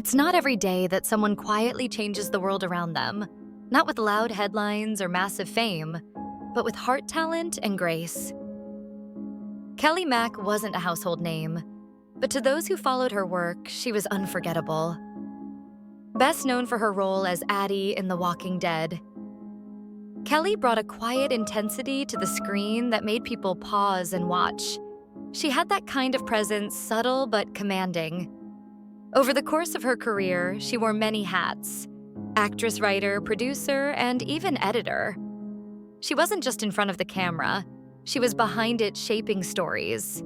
It's not every day that someone quietly changes the world around them, not with loud headlines or massive fame, but with heart talent and grace. Kelley Mack wasn't a household name, but to those who followed her work, she was unforgettable. Best known for her role as Addie in The Walking Dead, Kelley brought a quiet intensity to the screen that made people pause and watch. She had that kind of presence, subtle but commanding. Over the course of her career, she wore many hats: actress, writer, producer, and even editor. She wasn't just in front of the camera, she was behind it shaping stories.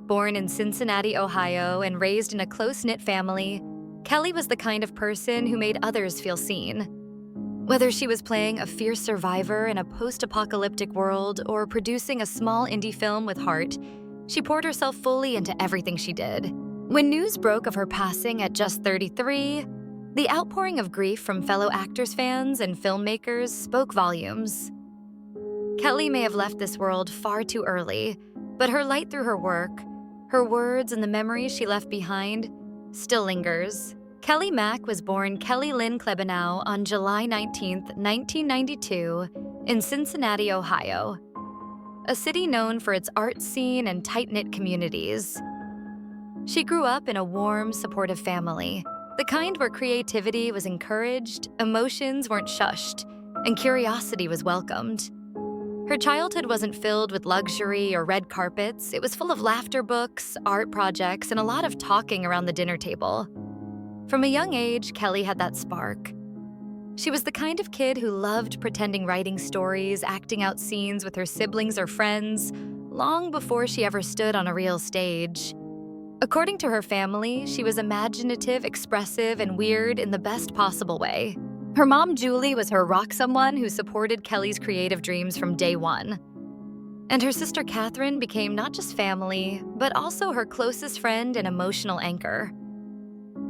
Born in Cincinnati, Ohio, and raised in a close-knit family, Kelley was the kind of person who made others feel seen. Whether she was playing a fierce survivor in a post-apocalyptic world or producing a small indie film with heart, she poured herself fully into everything she did. When news broke of her passing at just 33, the outpouring of grief from fellow actors, fans, and filmmakers spoke volumes. Kelley may have left this world far too early, but her light through her work, her words, and the memories she left behind still lingers. Kelley Mack was born Kelly Lynn Klebanow on July 19, 1992, in Cincinnati, Ohio, a city known for its art scene and tight-knit communities. She grew up in a warm, supportive family, the kind where creativity was encouraged, emotions weren't shushed, and curiosity was welcomed. Her childhood wasn't filled with luxury or red carpets. It was full of laughter books, art projects, and a lot of talking around the dinner table. From a young age, Kelley had that spark. She was the kind of kid who loved pretending, writing stories, acting out scenes with her siblings or friends, long before she ever stood on a real stage. According to her family, she was imaginative, expressive, and weird in the best possible way. Her mom, Julie, was her rock someone who supported Kelley's creative dreams from day one. And her sister, Catherine, became not just family, but also her closest friend and emotional anchor.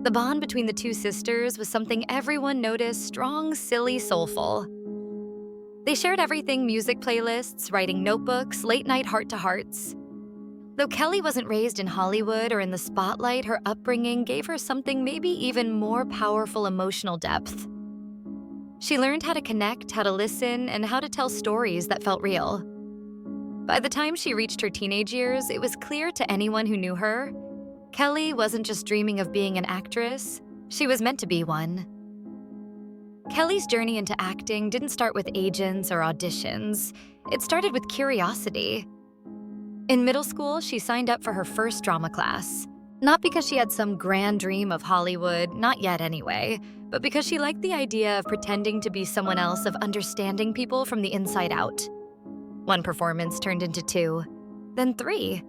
The bond between the two sisters was something everyone noticed: strong, silly, soulful. They shared everything: music playlists, writing notebooks, late-night heart-to-hearts. Though Kelley wasn't raised in Hollywood or in the spotlight, her upbringing gave her something maybe even more powerful: emotional depth. She learned how to connect, how to listen, and how to tell stories that felt real. By the time she reached her teenage years, it was clear to anyone who knew her, Kelley wasn't just dreaming of being an actress, she was meant to be one. Kelley's journey into acting didn't start with agents or auditions. It started with curiosity. In middle school, she signed up for her first drama class. Not because she had some grand dream of Hollywood, not yet anyway, but because she liked the idea of pretending to be someone else, of understanding people from the inside out. One performance turned into 2, then 3.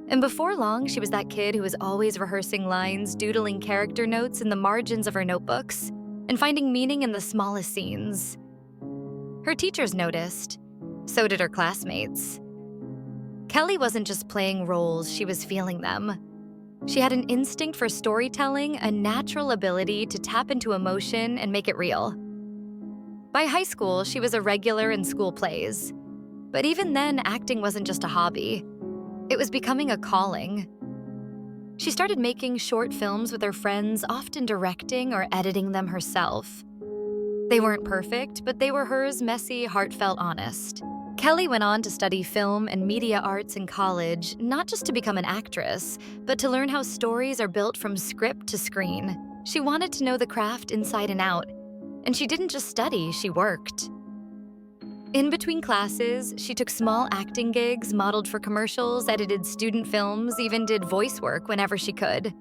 And before long, she was that kid who was always rehearsing lines, doodling character notes in the margins of her notebooks, and finding meaning in the smallest scenes. Her teachers noticed. So did her classmates. Kelley wasn't just playing roles, she was feeling them. She had an instinct for storytelling, a natural ability to tap into emotion and make it real. By high school, she was a regular in school plays. But even then, acting wasn't just a hobby. It was becoming a calling. She started making short films with her friends, often directing or editing them herself. They weren't perfect, but they were hers: messy, heartfelt, honest. Kelley went on to study film and media arts in college, not just to become an actress, but to learn how stories are built from script to screen. She wanted to know the craft inside and out, and she didn't just study, she worked. In between classes, she took small acting gigs, modeled for commercials, edited student films, even did voice work whenever she could.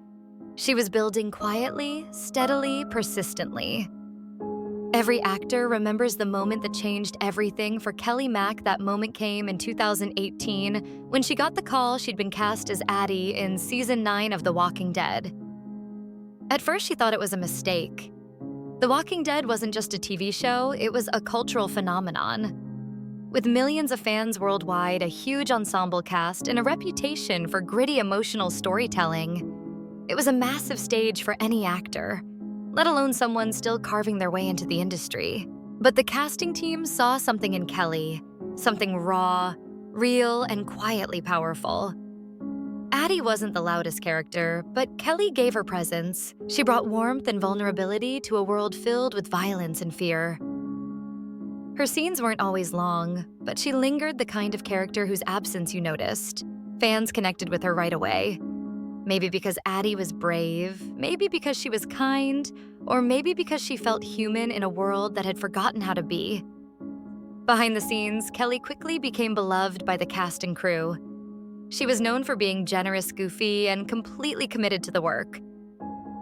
She was building quietly, steadily, persistently. Every actor remembers the moment that changed everything. For Kelley Mack, that moment came in 2018 when she got the call she'd been cast as Addie in Season 9 of The Walking Dead. At first, she thought it was a mistake. The Walking Dead wasn't just a TV show, it was a cultural phenomenon. With millions of fans worldwide, a huge ensemble cast, and a reputation for gritty, emotional storytelling, it was a massive stage for any actor, let alone someone still carving their way into the industry. But the casting team saw something in Kelley, something raw, real, and quietly powerful. Addie wasn't the loudest character, but Kelley gave her presence. She brought warmth and vulnerability to a world filled with violence and fear. Her scenes weren't always long, but she lingered the kind of character whose absence you noticed. Fans connected with her right away. Maybe because Addie was brave, maybe because she was kind, or maybe because she felt human in a world that had forgotten how to be. Behind the scenes, Kelley quickly became beloved by the cast and crew. She was known for being generous, goofy, and completely committed to the work.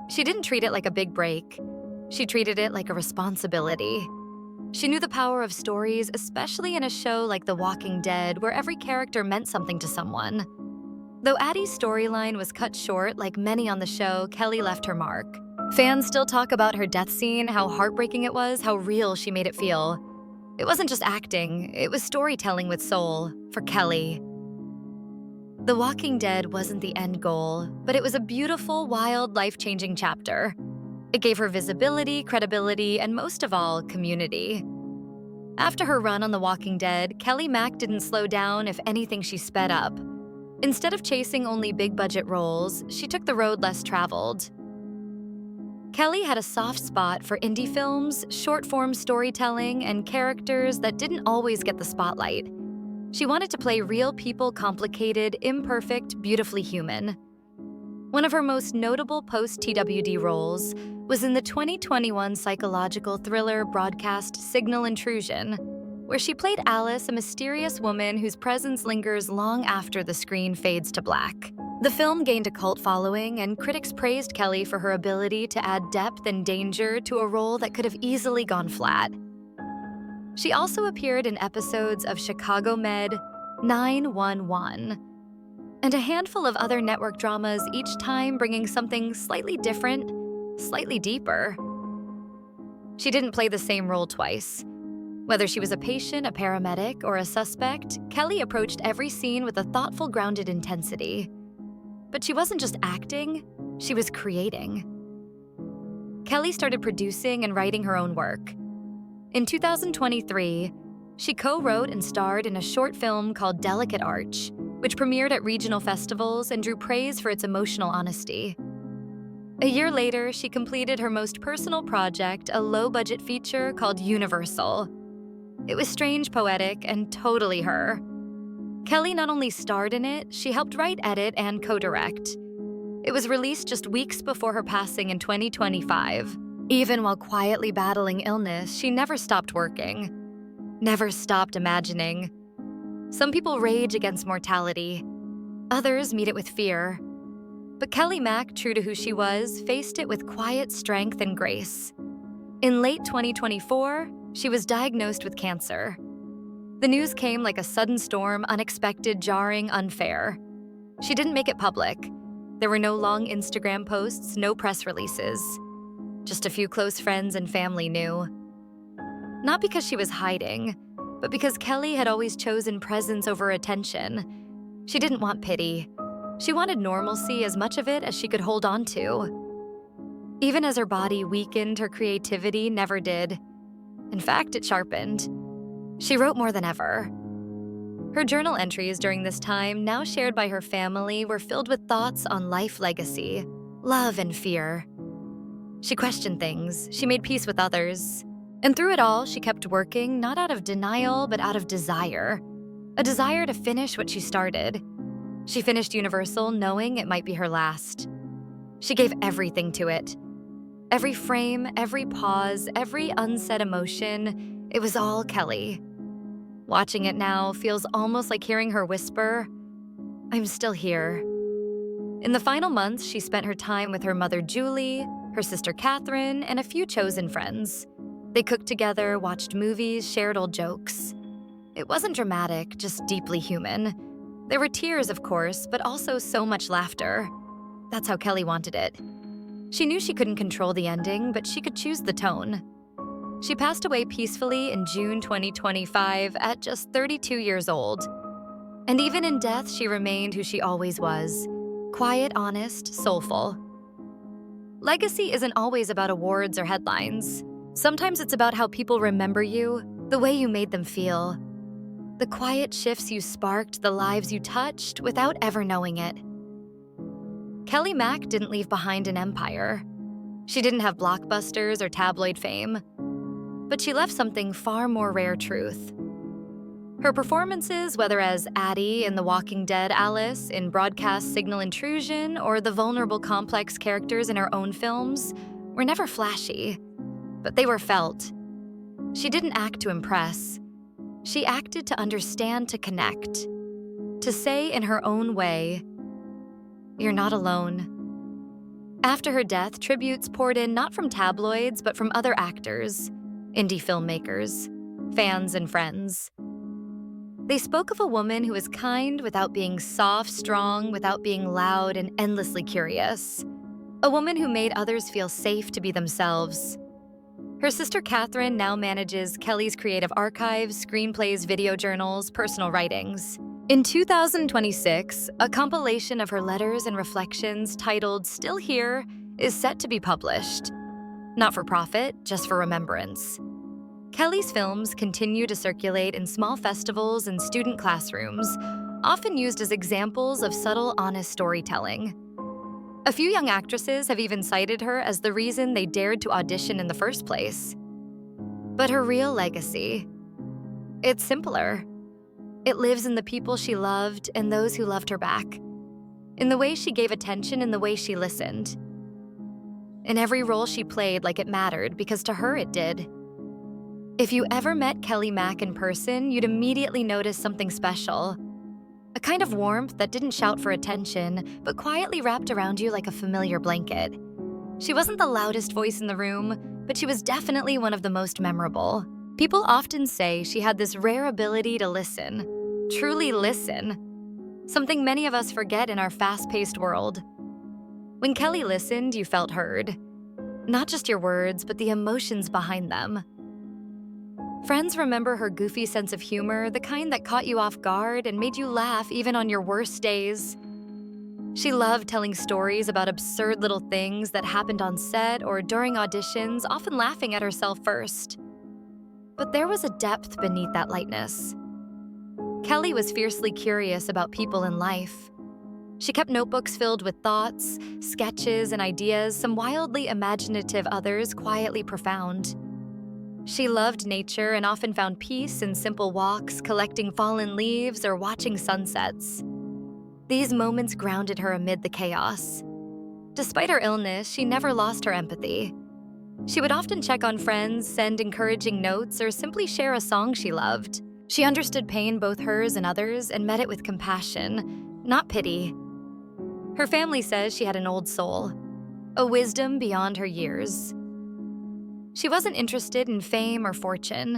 She didn't treat it like a big break. She treated it like a responsibility. She knew the power of stories, especially in a show like The Walking Dead, where every character meant something to someone. Though Addie's storyline was cut short, like many on the show, Kelley left her mark. Fans still talk about her death scene, how heartbreaking it was, how real she made it feel. It wasn't just acting, it was storytelling with soul, for Kelley. The Walking Dead wasn't the end goal, but it was a beautiful, wild, life-changing chapter. It gave her visibility, credibility, and most of all, community. After her run on The Walking Dead, Kelley Mack didn't slow down. If anything, she sped up. Instead of chasing only big-budget roles, she took the road less traveled. Kelley had a soft spot for indie films, short-form storytelling, and characters that didn't always get the spotlight. She wanted to play real people, complicated, imperfect, beautifully human. One of her most notable post-TWD roles was in the 2021 psychological thriller broadcast Signal Intrusion, where she played Alice, a mysterious woman whose presence lingers long after the screen fades to black. The film gained a cult following, and critics praised Kelley for her ability to add depth and danger to a role that could have easily gone flat. She also appeared in episodes of Chicago Med, 911, and a handful of other network dramas, each time bringing something slightly different, slightly deeper. She didn't play the same role twice. Whether she was a patient, a paramedic, or a suspect, Kelley approached every scene with a thoughtful, grounded intensity. But she wasn't just acting, she was creating. Kelley started producing and writing her own work. In 2023, she co-wrote and starred in a short film called Delicate Arch, which premiered at regional festivals and drew praise for its emotional honesty. A year later, she completed her most personal project, a low-budget feature called Universal. It was strange, poetic, and totally her. Kelley not only starred in it, she helped write, edit, and co-direct. It was released just weeks before her passing in 2025. Even while quietly battling illness, she never stopped working, never stopped imagining. Some people rage against mortality. Others meet it with fear. But Kelley Mack, true to who she was, faced it with quiet strength and grace. In late 2024, she was diagnosed with cancer. The news came like a sudden storm, unexpected, jarring, unfair. She didn't make it public. There were no long Instagram posts, no press releases. Just a few close friends and family knew. Not because she was hiding, but because Kelley had always chosen presence over attention. She didn't want pity. She wanted normalcy, as much of it as she could hold on to. Even as her body weakened, her creativity never did. In fact, it sharpened. She wrote more than ever. Her journal entries during this time, now shared by her family, were filled with thoughts on life, legacy, love, and fear. She questioned things, she made peace with others. And through it all, she kept working, not out of denial, but out of desire. A desire to finish what she started. She finished Universal knowing it might be her last. She gave everything to it. Every frame, every pause, every unsaid emotion, it was all Kelley. Watching it now feels almost like hearing her whisper, "I'm still here." In the final months, she spent her time with her mother Julie, her sister Catherine, and a few chosen friends. They cooked together, watched movies, shared old jokes. It wasn't dramatic, just deeply human. There were tears, of course, but also so much laughter. That's how Kelley wanted it. She knew she couldn't control the ending, but she could choose the tone. She passed away peacefully in June 2025 at just 32 years old. And even in death, she remained who she always was: quiet, honest, soulful. Legacy isn't always about awards or headlines. Sometimes it's about how people remember you, the way you made them feel. The quiet shifts you sparked, the lives you touched without ever knowing it. Kelley Mack didn't leave behind an empire. She didn't have blockbusters or tabloid fame, but she left something far more rare truth. Her performances, whether as Addie in The Walking Dead Alice, in Broadcast Signal Intrusion, or the vulnerable complex characters in her own films, were never flashy, but they were felt. She didn't act to impress. She acted to understand, to connect, to say in her own way, "You're not alone." After her death, tributes poured in not from tabloids, but from other actors, indie filmmakers, fans, and friends. They spoke of a woman who was kind without being soft, strong without being loud, and endlessly curious. A woman who made others feel safe to be themselves. Her sister Catherine now manages Kelley's creative archives, screenplays, video journals, personal writings. In 2026, a compilation of her letters and reflections titled Still Here is set to be published. Not for profit, just for remembrance. Kelley's films continue to circulate in small festivals and student classrooms, often used as examples of subtle, honest storytelling. A few young actresses have even cited her as the reason they dared to audition in the first place. But her real legacy, it's simpler. It lives in the people she loved and those who loved her back, in the way she gave attention and the way she listened. In every role she played like it mattered, because to her it did. If you ever met Kelley Mack in person, you'd immediately notice something special. A kind of warmth that didn't shout for attention, but quietly wrapped around you like a familiar blanket. She wasn't the loudest voice in the room, but she was definitely one of the most memorable. People often say she had this rare ability to listen, truly listen, something many of us forget in our fast-paced world. When Kelley listened, you felt heard. Not just your words, but the emotions behind them. Friends remember her goofy sense of humor, the kind that caught you off guard and made you laugh even on your worst days. She loved telling stories about absurd little things that happened on set or during auditions, often laughing at herself first. But there was a depth beneath that lightness. Kelley was fiercely curious about people and life. She kept notebooks filled with thoughts, sketches, and ideas, some wildly imaginative, others quietly profound. She loved nature and often found peace in simple walks, collecting fallen leaves, or watching sunsets. These moments grounded her amid the chaos. Despite her illness, she never lost her empathy. She would often check on friends, send encouraging notes, or simply share a song she loved. She understood pain, both hers and others, and met it with compassion, not pity. Her family says she had an old soul, a wisdom beyond her years. She wasn't interested in fame or fortune.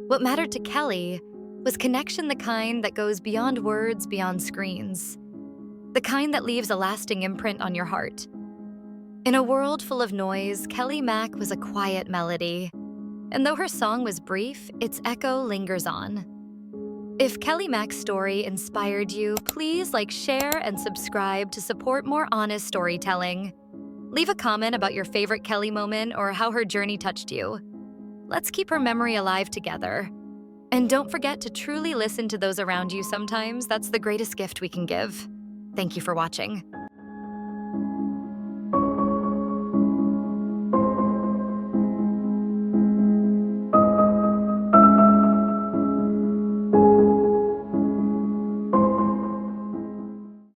What mattered to Kelley was connection, the kind that goes beyond words, beyond screens. The kind that leaves a lasting imprint on your heart. In a world full of noise, Kelley Mack was a quiet melody. And though her song was brief, its echo lingers on. If Kelley Mack's story inspired you, please share, and subscribe to support more honest storytelling. Leave a comment about your favorite Kelley moment or how her journey touched you. Let's keep her memory alive together. And don't forget to truly listen to those around you sometimes. That's the greatest gift we can give. Thank you for watching.